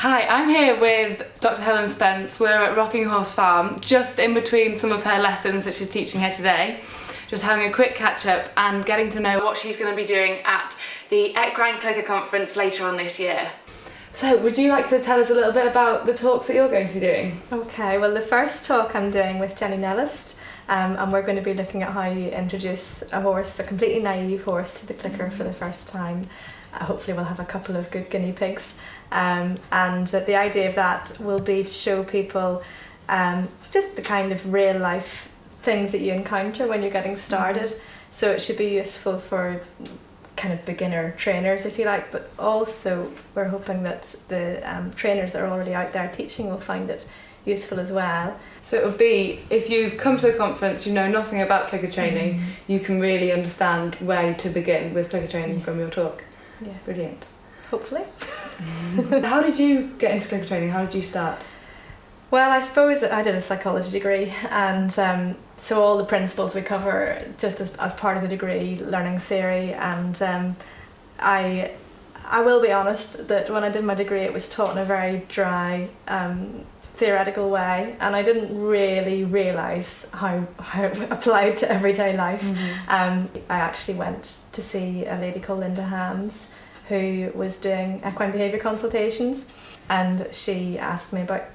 Hi, I'm here with Dr. Helen Spence. We're at Rocking Horse Farm, just in between some of her lessons that she's teaching here today. Just having a quick catch up and getting to know what she's going to be doing at the Equine Clicker Conference later on this year. So would you like to tell us a little bit about the talks that you're going to be doing? Okay, well the first talk I'm doing with Jenny Nellist, and we're going to be looking at how you introduce a horse, a completely naive horse, to the clicker for the first time. Hopefully we'll have a couple of good guinea pigs, and the idea of that will be to show people just the kind of real life things that you encounter when you're getting started. So it should be useful for kind of beginner trainers, if you like, but also we're hoping that the trainers that are already out there teaching will find it useful as well. So it would be, if you've come to the conference, you know nothing about clicker training, you can really understand where to begin with clicker training from your talk. Yeah. Brilliant. Hopefully. How did you get into clicker training? How did you start? Well, I suppose that I did a psychology degree, and so all the principles we cover just as part of the degree, learning theory, and I will be honest that when I did my degree it was taught in a very dry theoretical way, and I didn't really realise how it applied to everyday life. I actually went to see a lady called Linda Hams who was doing equine behaviour consultations, and she asked me about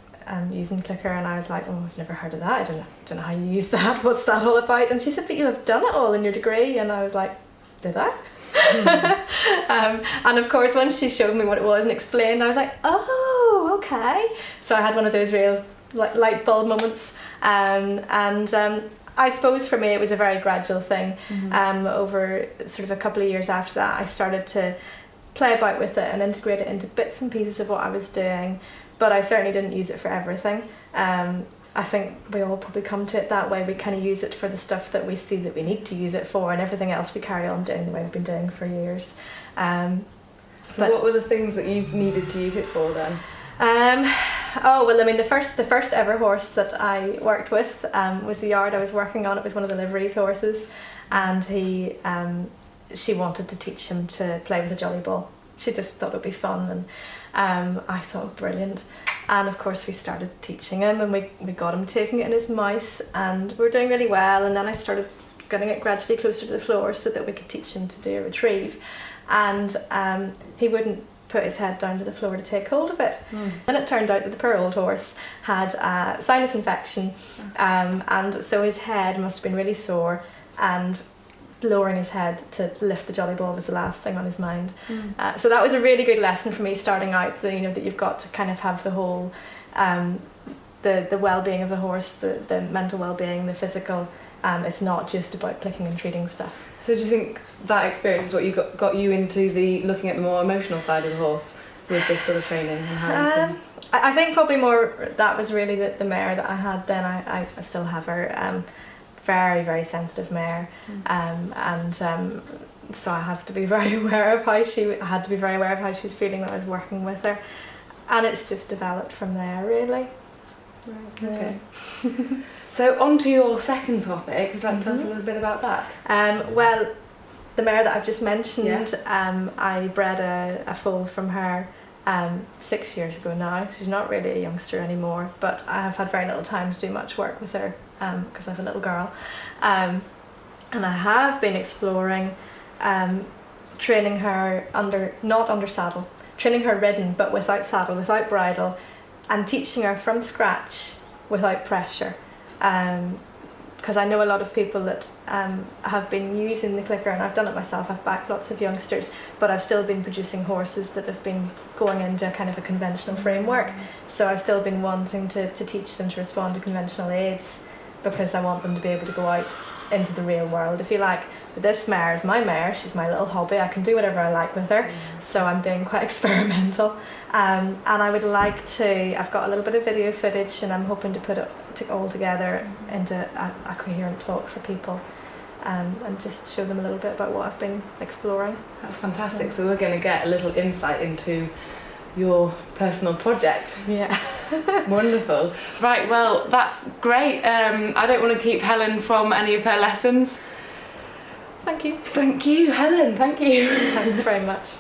using clicker, and I was like, oh, I've never heard of that, I don't know how you use that, what's that all about? And she said, but you have done it all in your degree. And I was like, did I? And of course when she showed me what it was and explained, I was like, oh, okay. So I had one of those real light bulb moments, and I suppose for me it was a very gradual thing. Over sort of a couple of years after that I started to play about with it and integrate it into bits and pieces of what I was doing, but I certainly didn't use it for everything. I think we all probably come to it that way. We kind of use it for the stuff that we see that we need to use it for, and everything else we carry on doing the way we've been doing for years. So what were the things that you've needed to use it for then? Oh well, I mean the first ever horse that I worked with was the yard I was working on. It was one of the liveries horses, and she wanted to teach him to play with a jolly ball. She just thought it would be fun, and I thought brilliant. And of course we started teaching him, and we got him taking it in his mouth, and we were doing really well. And then I started getting it gradually closer to the floor so that we could teach him to do a retrieve, and he wouldn't put his head down to the floor to take hold of it. And it turned out that the poor old horse had a sinus infection, and so his head must have been really sore, and lowering his head to lift the jolly ball was the last thing on his mind. So that was a really good lesson for me starting out, that you've got to kind of have the whole the well-being of the horse, the mental well-being, the physical. It's not just about clicking and treating stuff. So do you think that experience is what you got you into the looking at the more emotional side of the horse with this sort of training? And how you can... I think probably more that was really the mare that I had then. I still have her. Very, very sensitive mare, and so I have to be very aware of how she was feeling when I was working with her, and it's just developed from there really. Right, okay. So on to your second topic, would you like to tell us a little bit about that? Well, the mare that I've just mentioned, I bred a foal from her 6 years ago now. She's not really a youngster anymore, but I have had very little time to do much work with her because I have a little girl, and I have been exploring training her not under saddle, training her ridden but without saddle, without bridle, and teaching her from scratch without pressure, because I know a lot of people that have been using the clicker, and I've done it myself. I've backed lots of youngsters, but I've still been producing horses that have been going into kind of a conventional framework. So I've still been wanting to teach them to respond to conventional aids, because I want them to be able to go out into the real world, if you like. But this mare is my mare, she's my little hobby, I can do whatever I like with her, so I'm being quite experimental. And I would like to, I've got a little bit of video footage, and I'm hoping to put it all together into a coherent talk for people, and just show them a little bit about what I've been exploring. That's fantastic. So we're going to get a little insight into your personal project. Yeah. Wonderful. Right, well, that's great. I don't want to keep Helen from any of her lessons. Thank you. Thank you, Helen. Thank you. Thanks very much.